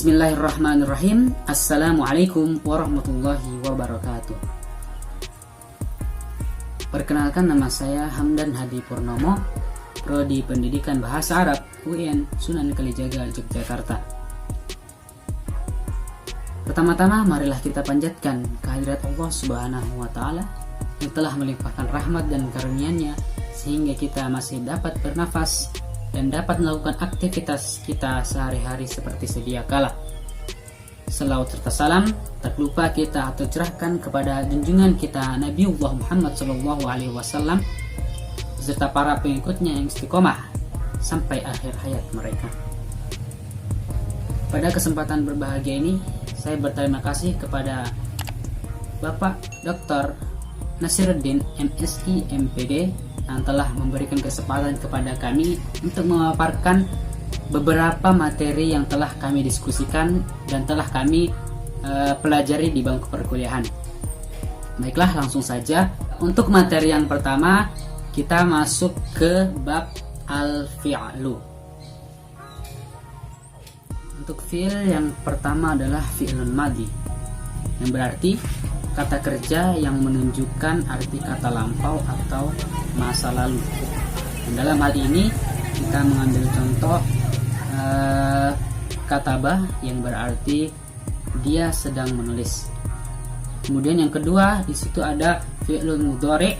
Bismillahirrahmanirrahim. Assalamualaikum warahmatullahi wabarakatuh. Perkenalkan, nama saya Hamdan Hadi Purnomo, Prodi Pendidikan Bahasa Arab UIN Sunan Kalijaga, Yogyakarta. Pertama-tama marilah kita panjatkan kehadirat Allah Subhanahu wa Ta'ala yang telah melimpahkan rahmat dan karunia-Nya sehingga kita masih dapat bernafas dan dapat melakukan aktivitas kita sehari-hari seperti sedia kala. Selawat serta salam tak lupa kita aturahkan kepada junjungan kita Nabiullah Muhammad SAW beserta para pengikutnya yang istiqomah sampai akhir hayat mereka. Pada kesempatan berbahagia ini, saya berterima kasih kepada Bapak Dr. Nasiruddin MSI MPD yang telah memberikan kesempatan kepada kami untuk memaparkan beberapa materi yang telah kami diskusikan dan telah kami pelajari di bangku perkuliahan. Baiklah, langsung saja. Untuk materi yang pertama, kita masuk ke bab al-fi'lu. Untuk fi'il yang pertama adalah fi'lun madhi, yang berarti kata kerja yang menunjukkan arti kata lampau atau masa lalu. Dan dalam hal ini kita mengambil contoh katabah yang berarti dia sedang menulis. Kemudian yang kedua, di situ ada fi'lun mudhari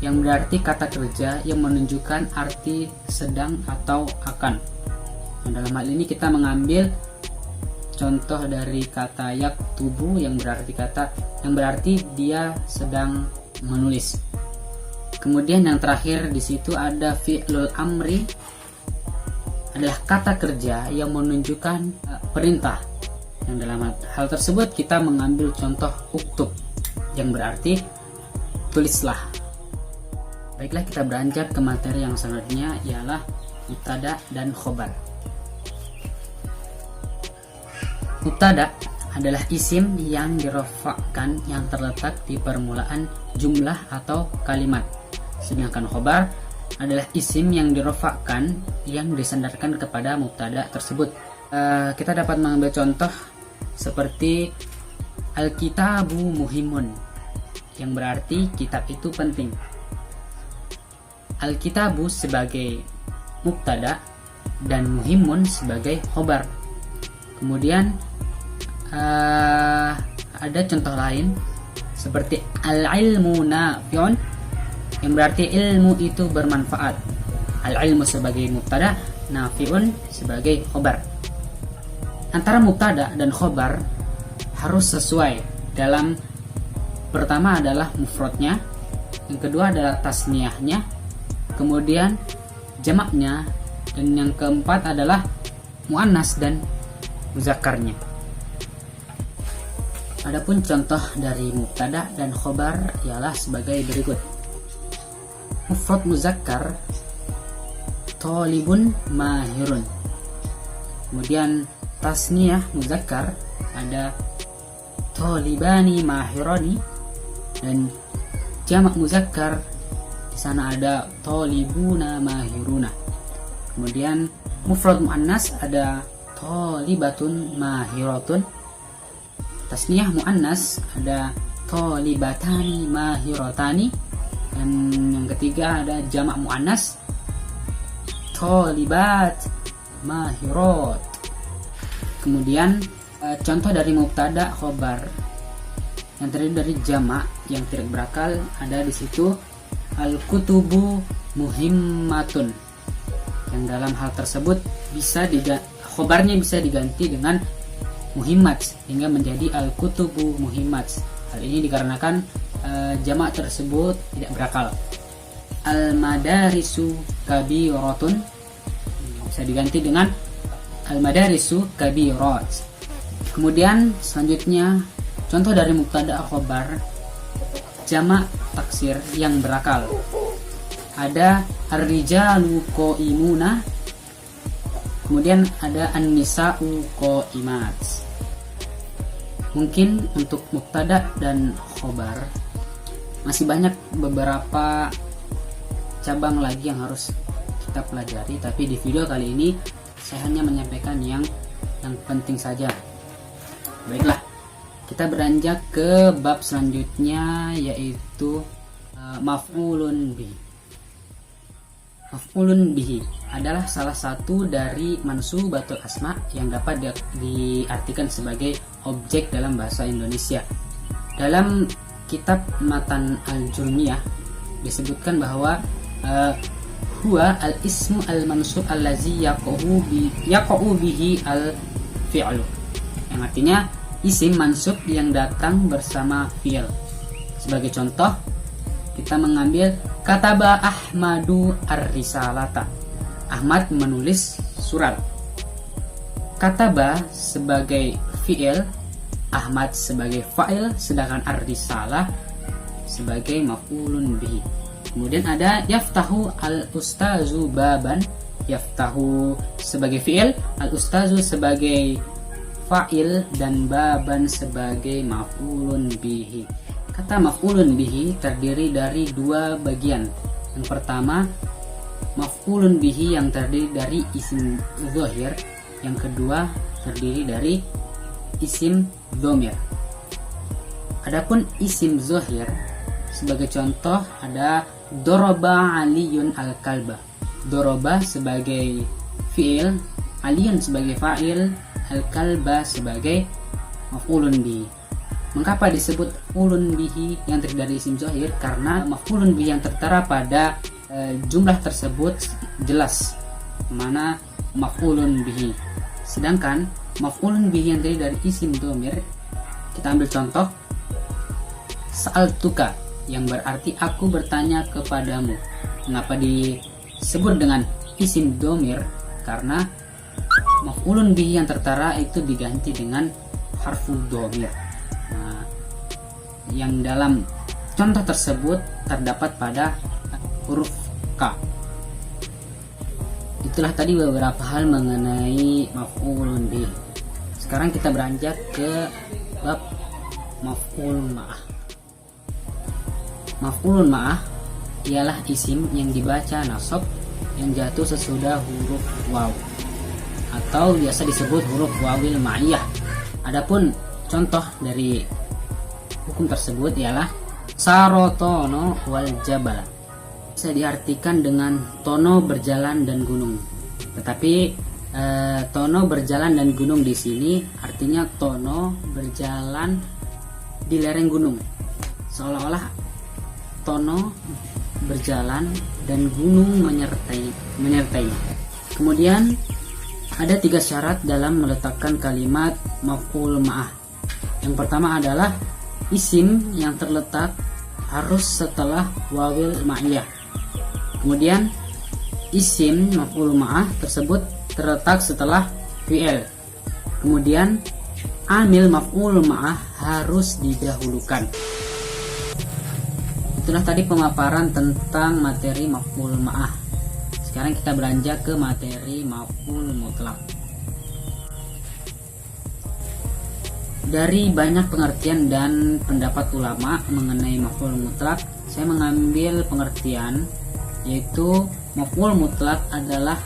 yang berarti kata kerja yang menunjukkan arti sedang atau akan. Dan dalam hal ini kita mengambil contoh dari kata yaktubu yang berarti dia sedang menulis. Kemudian yang terakhir di situ ada fi'lul amri, adalah kata kerja yang menunjukkan perintah. Yang dalam hal tersebut kita mengambil contoh uktub yang berarti tulislah. Baiklah, kita beranjak ke materi yang selanjutnya, ialah mubtada dan khobar. Mubtada adalah isim yang dirofakkan yang terletak di permulaan jumlah atau kalimat. Sedangkan khobar adalah isim yang dirofakkan yang disandarkan kepada mubtada tersebut. Kita dapat mengambil contoh seperti al-kitabu muhimun, yang berarti kitab itu penting. Al-kitabu sebagai mubtada dan muhimun sebagai khobar. Kemudian ada contoh lain seperti al-ilmu nafi'un, yang berarti ilmu itu bermanfaat. Al-ilmu sebagai mubtada, nafi'un sebagai khobar. Antara mubtada dan khobar harus sesuai dalam, pertama adalah mufradnya, yang kedua adalah tasniyahnya, kemudian jamaknya, dan yang keempat adalah muannas dan muzakkarnya. Adapun contoh dari mubtada dan khobar ialah sebagai berikut. Mufrad muzakkar thalibun mahirun. Kemudian tasniyah muzakkar ada thalibani mahirani, dan jamak muzakkar di sana ada thalibuna mahiruna. Kemudian mufrad muannas ada thalibatun mahiratun. Tasniyah muannas ada thalibatani mahiratani, dan yang ketiga ada jamak muannas thalibat mahirat. Kemudian contoh dari mubtada khobar yang terdiri dari jamak yang tidak berakal ada di situ al-kutubu muhimmatun, yang dalam hal tersebut khobarnya bisa diganti dengan muhimmat hingga menjadi al-kutubu muhimmat. Hal ini dikarenakan jamak tersebut tidak berakal. Al-madarisu kabiratun bisa diganti dengan al-madarisu kabirat. Kemudian selanjutnya contoh dari mubtada khobar jamak taksir yang berakal ada ar-rijalu qaimuna, kemudian ada an-nisa'u qaimat. Mungkin untuk mubtada dan khobar masih banyak beberapa cabang lagi yang harus kita pelajari, tapi di video kali ini saya hanya menyampaikan yang yang penting saja. Baiklah, kita beranjak ke bab selanjutnya, yaitu maf'ulun bihi. Maf'ulun bihi adalah salah satu dari mansubatul asma yang dapat diartikan sebagai objek dalam bahasa Indonesia. Dalam kitab Matan al-Jurmiyah disebutkan bahwa huwa al-ismu al-mansub allazi yaqa'u bihi al-fi'lu, yang artinya isim mansub yang datang bersama fi'il. Sebagai contoh, kita mengambil kataba Ahmadu ar-risalata. Ahmad menulis surat. Kataba sebagai fi'il, Ahmad sebagai fa'il, sedangkan ar-risalah sebagai maf'ulun bihi. Kemudian ada yaftahu al-ustazu baban. Yaftahu sebagai fi'il, al-ustazu sebagai fa'il, dan baban sebagai maf'ulun bihi. Kata maf'ulun bihi terdiri dari dua bagian. Yang pertama, maf'ulun bihi yang terdiri dari isim zahir. Yang kedua, terdiri dari isim dhamir. Adapun isim zahir, sebagai contoh ada doroba aliyun al-kalba. Doroba sebagai fi'il, aliyun sebagai fa'il, al-kalba sebagai maf'ulun bihi. Mengapa disebut maf'ulun bihi yang terdiri dari isim zahir? Karena maf'ulun bihi yang tertera pada jumlah tersebut jelas mana maf'ulun bihi. Sedangkan maf'ulun bihi yang terdiri dari isim dhamir, kita ambil contoh sa'altuka, yang berarti aku bertanya kepadamu. Mengapa disebut dengan isim dhamir? Karena maf'ulun bihi yang tertera itu diganti dengan harfu dhamir. Nah, yang dalam contoh tersebut terdapat pada huruf K. Itulah tadi beberapa hal mengenai maf'ulun bihi. Sekarang kita beranjak ke bab maf'ul ma'ah. Maf'ulun ma'ah ialah isim yang dibaca nasab yang jatuh sesudah huruf waw, atau biasa disebut huruf wawil ma'iyah. Adapun contoh dari hukum tersebut ialah sarotono wal jabal. Bisa diartikan dengan tono berjalan dan gunung. Tetapi tono berjalan dan gunung di sini artinya tono berjalan di lereng gunung. Seolah-olah tono berjalan dan gunung menyertainya. Kemudian ada 3 syarat dalam meletakkan kalimat maf'ul ma'ah. Yang pertama adalah isim yang terletak harus setelah wawil ma'iyah. Kemudian isim maf'ul ma'ah tersebut terletak setelah fi'il. Kemudian amil maf'ul ma'ah harus didahulukan. Itulah tadi pemaparan tentang materi maf'ul ma'ah. Sekarang kita beranjak ke materi maf'ul mutlak. Dari banyak pengertian dan pendapat ulama mengenai maf'ul mutlak, saya mengambil pengertian yaitu maf'ul mutlak adalah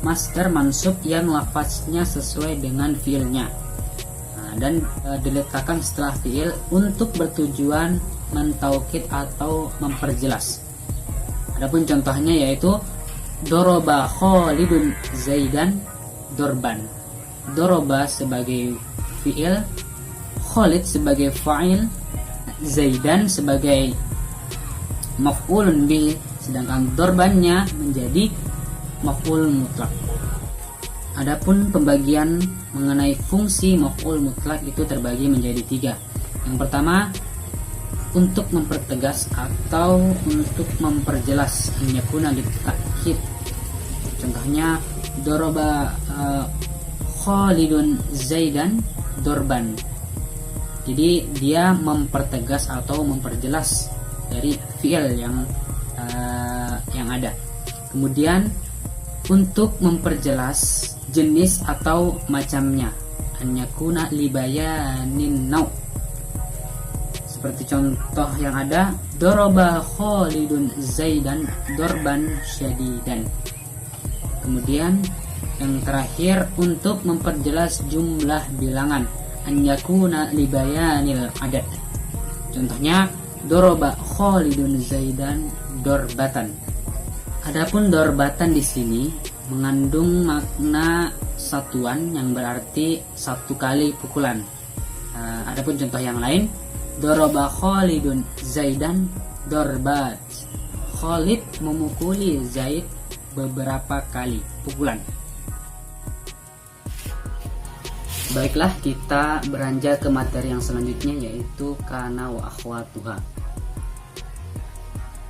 masdar mansub yang lafaznya sesuai dengan fiilnya, dan diletakkan setelah fiil untuk bertujuan mentaukid atau memperjelas. Adapun contohnya yaitu doroba Khalidun Zaidan dorban. Doroba sebagai fiil, Khalid sebagai fa'il, Zaidan sebagai maf'ulun bihi, sedangkan dorbannya menjadi maf'ul mutlak. Adapun pembagian mengenai fungsi maf'ul mutlak itu terbagi menjadi 3. Yang pertama, untuk mempertegas atau untuk memperjelas, yakuna litakid. Contohnya doroba Khalidun Zaidan dorban. Jadi dia mempertegas atau memperjelas dari fi'il yang ada. Kemudian untuk memperjelas jenis atau macamnya, an yakuna libayanin nau. Seperti contoh yang ada, doroba Khalidun Zaidan dorban syadidan. Kemudian Yang terakhir untuk memperjelas jumlah bilangan, an yakuna libayanil adad. Contohnya doroba Khalidun Zaidan dorbatan. Adapun dorbatan di sini mengandung makna satuan yang berarti satu kali pukulan. Adapun contoh yang lain, doroba Khalidun Zaidan dorbat. Khalid memukuli Zaid beberapa kali pukulan. Baiklah, kita beranjak ke materi yang selanjutnya, yaitu kana wa akhwatuha.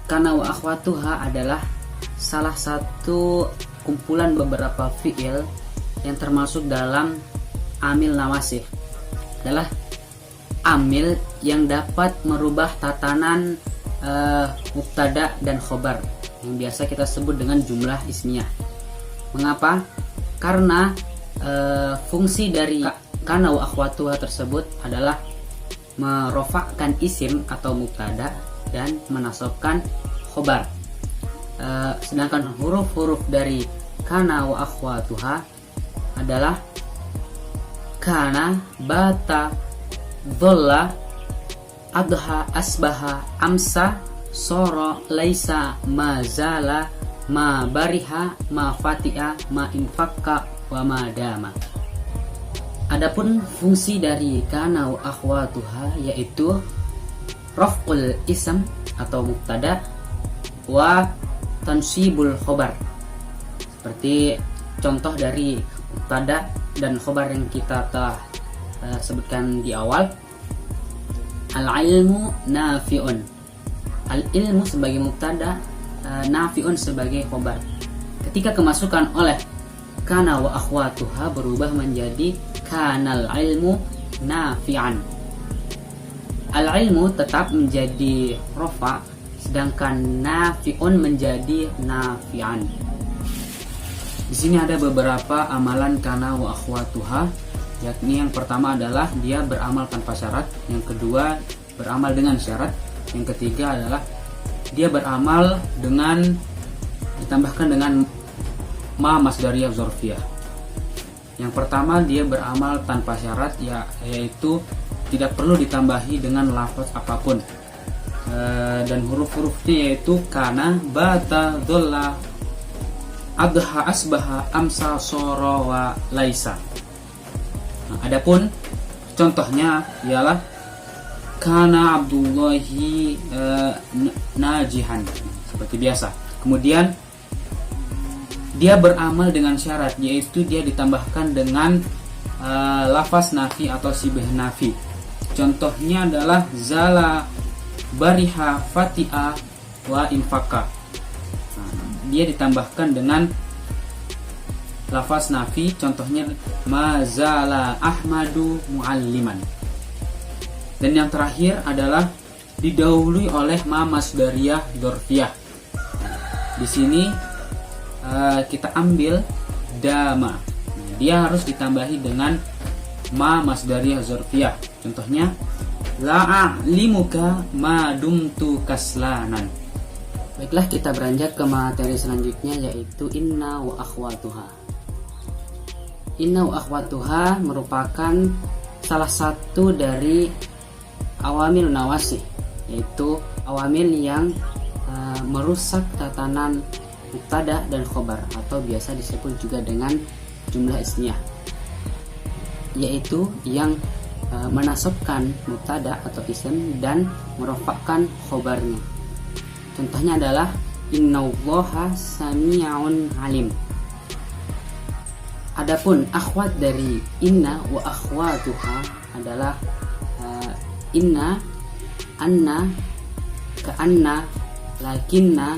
Kana wa akhwatuha adalah salah satu kumpulan beberapa fi'il yang termasuk dalam amil nawasih. Adalah amil yang dapat merubah tatanan mubtada dan khobar, yang biasa kita sebut dengan jumlah ismiyah. Mengapa? Karena fungsi dari kana wa akhwatuha tersebut adalah merofakkan isim atau mubtada dan menasabkan khobar. Sedangkan huruf-huruf dari kana wa akhwatuha adalah kana, bata, dholla, adha, asbaha, amsa, soro, laisa, mazala, ma bariha, ma fati'a, ma infakka, wa ma dama. Adapun fungsi dari kana wa akhwatuha yaitu raf'ul ism atau mubtada wa tansibul khobar. Seperti contoh dari mubtada dan khobar yang kita telah sebutkan di awal. Al-ilmu nafi'un. Al-ilmu sebagai mubtada, nafi'un sebagai khobar. Ketika kemasukan oleh kana wa akhwatuha berubah menjadi kanal ilmu nafi'an. Al-ilmu tetap menjadi rofa, sedangkan nafi'un menjadi nafi'an. Di sini ada beberapa amalan kana wa akhwatuha, yakni yang pertama adalah dia beramal tanpa syarat, yang kedua beramal dengan syarat, yang ketiga adalah dia beramal dengan ditambahkan dengan ma masdariyah dzarfiyah. Yang pertama dia beramal tanpa syarat, yaitu tidak perlu ditambahi dengan lafaz apapun. Dan huruf-hurufnya yaitu kana, bata, dholla, adha, asbaha, amsa, soro, wa laisa. Adapun contohnya ialah kana Abdullahi najihan, seperti biasa. Kemudian dia beramal dengan syarat, yaitu dia ditambahkan dengan lafaz nafi atau sibah nafi. Contohnya adalah zala, bariha, fati'a, wa infaka. Dia ditambahkan dengan lafaz nafi, contohnya mazala ahmadu mualliman. Dan yang terakhir adalah didahului oleh ma masdariyah dzarfiyah. Di sini kita ambil dama, dia harus ditambahi dengan ma masdariyah dzarfiyah. Contohnya la a'limuka ma dumtu kaslanan. Baiklah, kita beranjak ke materi selanjutnya, yaitu inna wa akhwatuha. Inna wa akhwatuha merupakan salah satu dari awamil nawasih, yaitu awamil yang merusak tatanan mubtada dan khobar, atau biasa disebut juga dengan jumlah ismiyah, yaitu yang menasabkan mubtada atau isim dan merofakkan khobarnya. Contohnya adalah innallaha sami'un alim. Adapun akhwat dari inna wa akhwatuha adalah inna, anna, ka'anna, lakinna,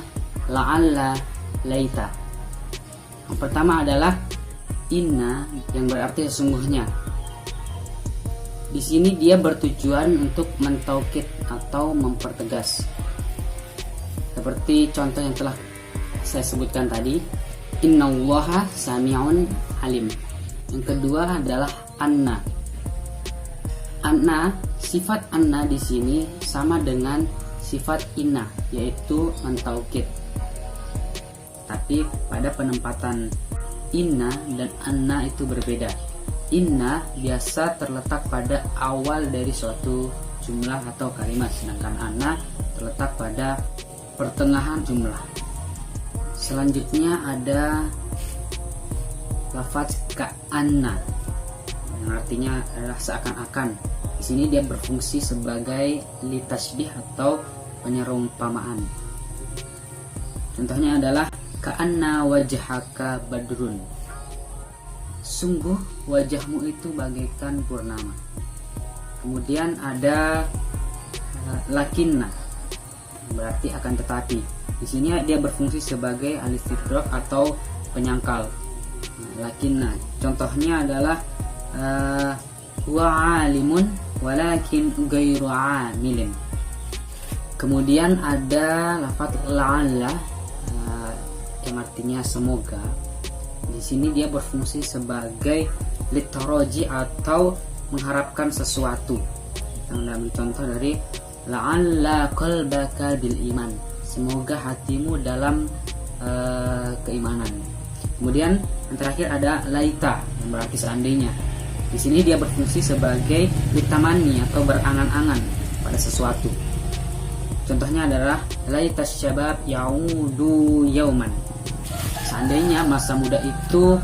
la'alla, laita. Yang pertama adalah inna, yang berarti sesungguhnya. Di sini dia bertujuan untuk mentaukid atau mempertegas. Seperti contoh yang telah saya sebutkan tadi, innallaha sami'un alim. Yang kedua adalah anna. Anna, sifat anna di sini sama dengan sifat inna, yaitu mentaukid. Tapi pada penempatan inna dan anna itu berbeda. Inna biasa terletak pada awal dari suatu jumlah atau kalimat, sedangkan anna terletak pada pertengahan jumlah. Selanjutnya ada lafaz ka'anna yang artinya adalah seakan-akan. Di sini dia berfungsi sebagai litasbih atau penyerumpamaan. Contohnya adalah ka'anna wajhaka badrun. Sungguh wajahmu itu bagaikan purnama. Kemudian ada lakinna, berarti akan tetapi. Di sini dia berfungsi sebagai al-istidrak atau penyangkal. Lakinna, contohnya adalah huwa alimun walakin ghairu amilin. Kemudian ada lafaz la'alla yang artinya semoga. Di sini dia berfungsi sebagai litaraji atau mengharapkan sesuatu. Kita ambil contoh dari la'alla qalbaka bil iman. Semoga hatimu dalam keimanan. Kemudian yang terakhir ada laita yang berarti seandainya. Di sini dia berfungsi sebagai litamani atau berangan-angan pada sesuatu. Contohnya adalah laitas syabab yaudu yauman. Seandainya masa muda itu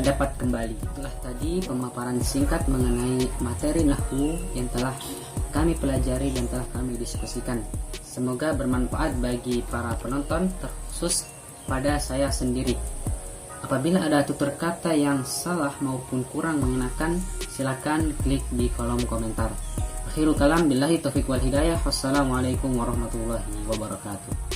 dapat kembali. Itulah tadi pemaparan singkat mengenai materi nahwu yang telah kami pelajari dan telah kami diskusikan. Semoga bermanfaat bagi para penonton, terkhusus pada saya sendiri. Apabila ada tutur kata yang salah maupun kurang mengenakan, silakan klik di kolom komentar. Akhirul kalam, billahi taufiq wal hidayah. Wassalamualaikum warahmatullahi wabarakatuh.